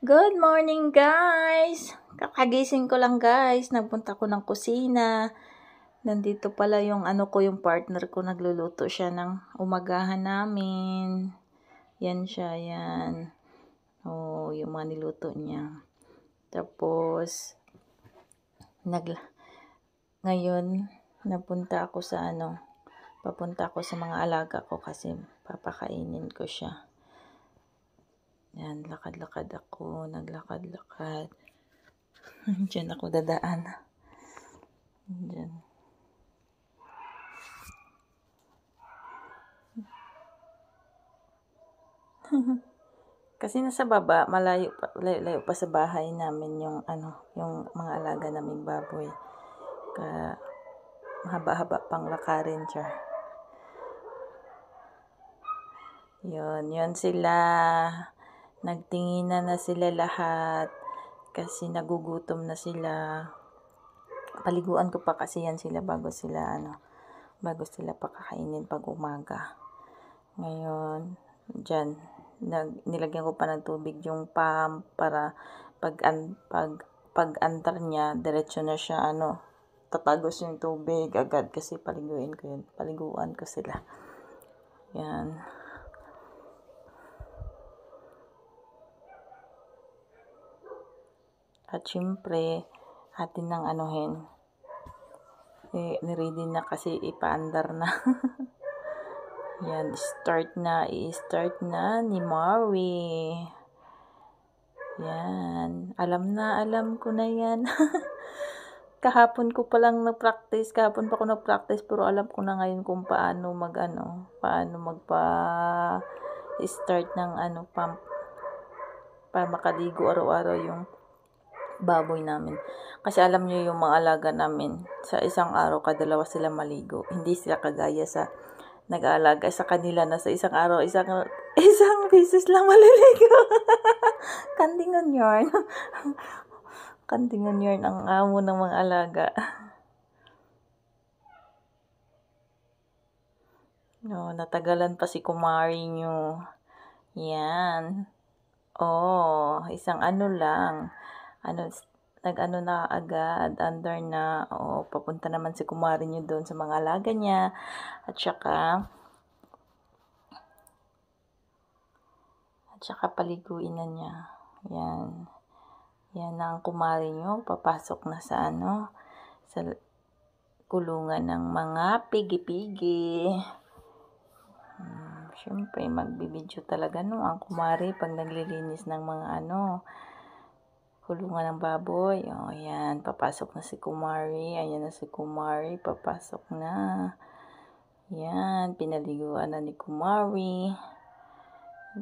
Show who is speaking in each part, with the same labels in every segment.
Speaker 1: Good morning, guys! Kakagising ko lang, guys. Nagpunta ko ng kusina. Nandito pala yung yung partner ko. Nagluluto siya ng umagahan namin. Yan siya, yan. Oh, yung mga niluto niya. Tapos, ngayon, papunta ako sa mga alaga ko kasi papakainin ko siya. Yan, naglakad-lakad. Diyan ako dadaan. Diyan. Kasi nasa baba, layo pa sa bahay namin yung yung mga alaga naming baboy. Kaya mahaba-haba pang lakarin siya. Yun sila. Nagtinginan na sila lahat kasi nagugutom na sila. Paliguan ko pa kasi yan sila bago sila pakakainin pag umaga. Ngayon, diyan nilagyan ko pa ng tubig yung pump para pag antar niya, diretso na siya tatagos yung tubig agad kasi paliguan ko sila. Yan. At syempre, atin nang niready na kasi ipaandar na. Yan, i-start na ni Mari. Yan, alam ko na yan. Kahapon pa ako nag-practice, pero alam ko na ngayon kung paano magpa-start ng pump para makaligo araw-araw yung baboy namin. Kasi alam niyo yung mga alaga namin, sa isang araw kadalawa sila maligo. Hindi sila kagaya sa nag-aalaga sa kanila na sa isang araw, isang beses lang maliligo. Kandingan yarn. Kandingan yarn ang amo ng mga alaga. No, natagalan pa si Kumari nyo. Yan. Oh, isang lang. Na agad, under na. Oh, papunta naman si Kumari nyo doon sa mga alaga niya. At saka paliguin na niya. Yan. Yan na ang Kumari nyo. Papasok na sa sa kulungan ng mga pigi-pigi. Siyempre, magbibidyo talaga ang Kumari pag naglilinis ng mga kulungan ng baboy. O, yan. Papasok na si Kumari. Ayan na si Kumari. Papasok na. Yan. Pinaliguan na ni Kumari.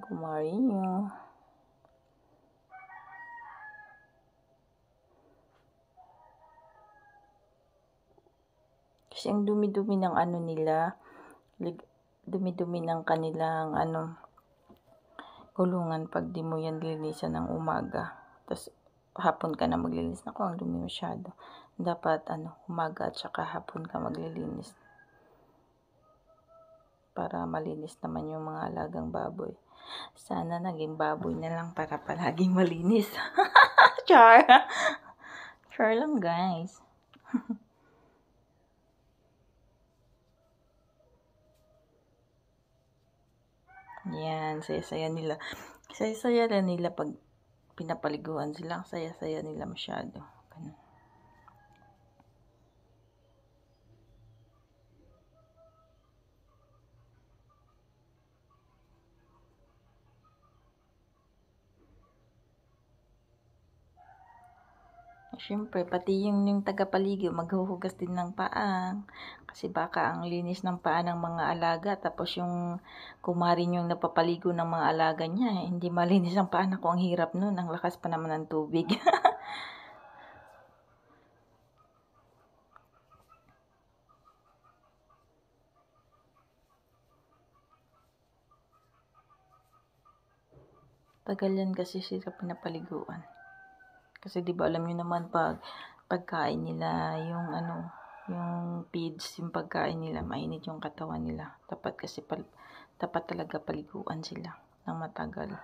Speaker 1: Kumari nyo. Kasi ang dumi-dumi ng nila. Dumi-dumi ng kanilang kulungan pag di mo yan linisan ng umaga. Tapos hapon ka na maglilinis. Naku, ang dumi masyado. Dapat umaga at saka hapon ka maglilinis. Para malinis naman yung mga alagang baboy. Sana naging baboy na lang para palaging malinis. Char! Char lang, guys. Yan, saya-saya nila. Saya-saya nila pag pinapaliguan sila. Saya-saya nila masyado. Ganun. Siyempre, pati yung tagapaligo, maghuhugas din ng paa. Kasi baka ang linis ng paa ng mga alaga, tapos yung Kumari yung napapaligo ng mga alaga niya, hindi malinis ang paa. Naku, ang hirap nun. Ang lakas pa naman ng tubig. Tagal yan kasi sila pinapaliguan. Kasi di ba alam niyo naman pagkain nila yung yung feeds, yung pagkain nila, mainit yung katawan nila. Dapat talaga paliguan sila ng matagal.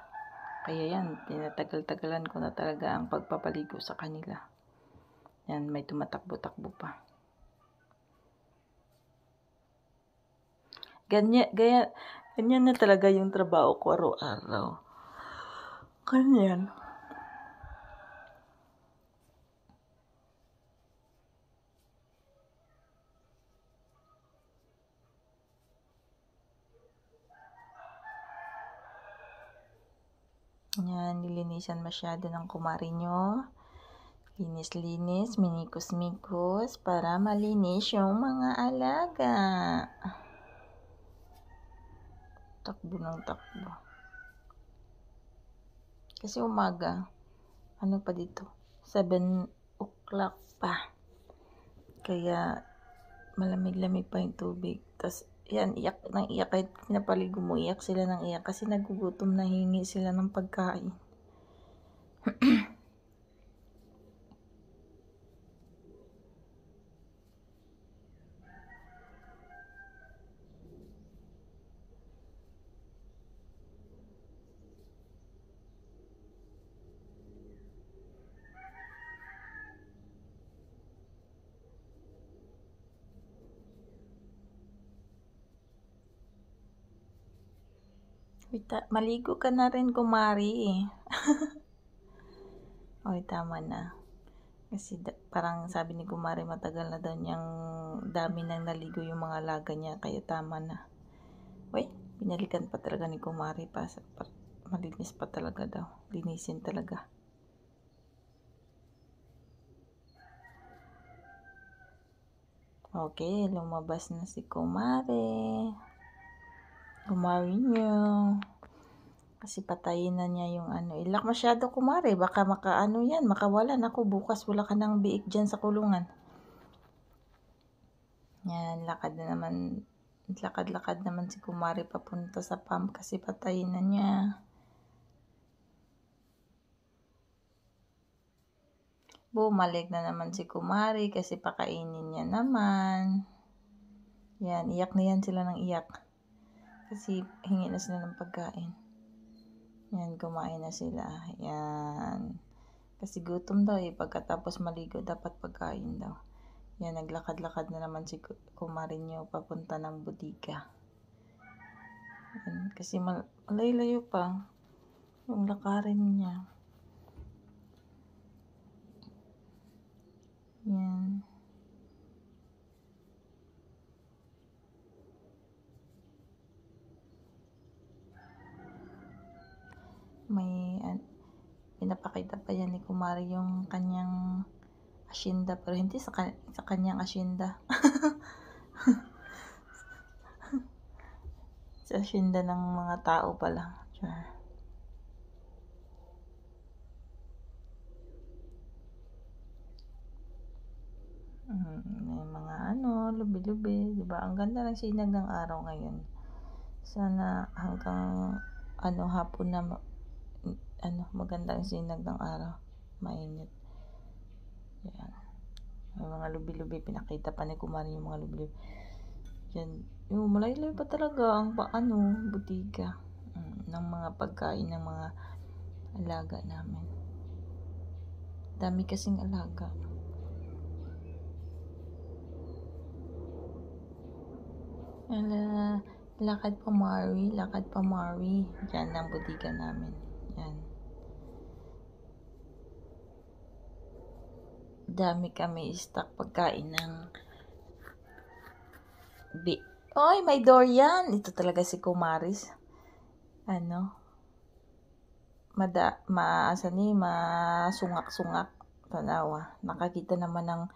Speaker 1: Kaya yan, tinatagal-tagalan ko na talaga ang pagpapaligo sa kanila. Yan, may tumatakbo-takbo pa. Ganyan na talaga yung trabaho ko araw-araw. Ganyan. Yan, nilinisan masyado ng kumari nyo. Linis-linis, minikos-mikos para malinis yung mga alaga. Takbo ng takbo. Kasi umaga, ano pa dito? 7 o'clock pa. Kaya malamig-lamig pa yung tubig. Tapos yan, iyak ng iyak. Kahit pinapaligo mo, iyak sila ng iyak. Kasi nagugutom na, hingi sila ng pagkain. Maligo ka na rin, kumari. Oy, tama na. Kasi parang sabi ni kumari, matagal na daw niyang dami nang naligo yung mga alaga niya. Kaya tama na. Uy, pinalikan pa talaga ni kumari. Malinis pa talaga daw. Linisin talaga. Okay, lumabas na si kumari. Kumari niyo. Kasi patayin na niya yung ano. Ilak masyado, kumari. Baka makawala. Naku, bukas wala ka ng biik dyan sa kulungan. Yan, lakad naman si kumari papunta sa pump kasi patayin na niya. Bumalik na naman si kumari kasi pakainin niya naman. Yan, iyak na yan sila ng iyak. Kasi hingi na sila ng pagkain. Yan, kumain na sila. Yan. Kasi gutom daw pagkatapos maligo dapat pagkain daw. Yan, naglakad-lakad na naman si kumari niyo papunta ng bodega. Yan, kasi malayo pa yung lakarin niya. Yan. May pinapakita pa yan ni kumari yung kanyang asyenda, pero hindi sa kanyang asyenda. Sa asyenda ng mga tao pala. Sure. May mga lubi-lubi, diba? Ang ganda ng sinag ng araw ngayon. Sana hanggang hapon na maganda ang sinag ng araw. Mainit. Yan. May mga lubi-lubi, pinakita pa ni kumari yung mga lubi-lubi. Yan. Yung malayo pa talaga ang butika ng mga pagkain ng mga alaga namin. Dami kasing alaga. Lakad pa Mari. Yan ang bodega namin. Yan. Dami kami stock pagkain ng Oy, may Dorian. Ito talaga si Kumaris. Masungak-sungak. Tanawa. Nakakita naman ng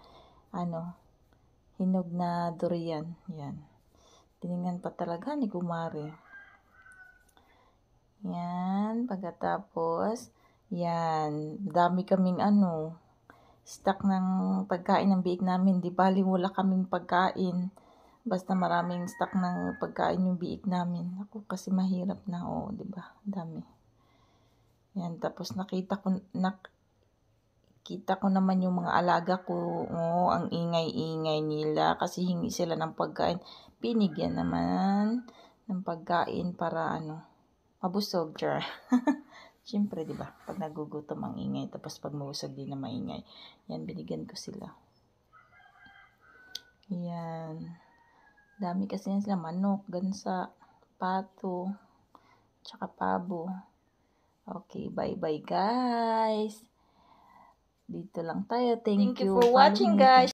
Speaker 1: hinog na durian. Yan. Tiningnan pa talaga ni kumari. Yan. Pagkatapos, yan. Dami kaming stock ng pagkain ng biik namin. Di bali wala kaming pagkain. Basta maraming stock ng pagkain yung biik namin. Ako kasi mahirap na. Di ba? Dami. Yan. Tapos nakita ko naman yung mga alaga ko. Ang ingay-ingay nila kasi hingi sila ng pagkain. Binigyan naman ng pagkain para mabusog. Siyempre, di ba? Pag nagugutom ang ingay, tapos pag mausag din na maingay. Yan, binigyan ko sila. Yan. Dami kasi yan sila. Manok, gansa, pato, tsaka pabo. Okay, bye-bye guys. Dito lang tayo. Thank you for watching guys.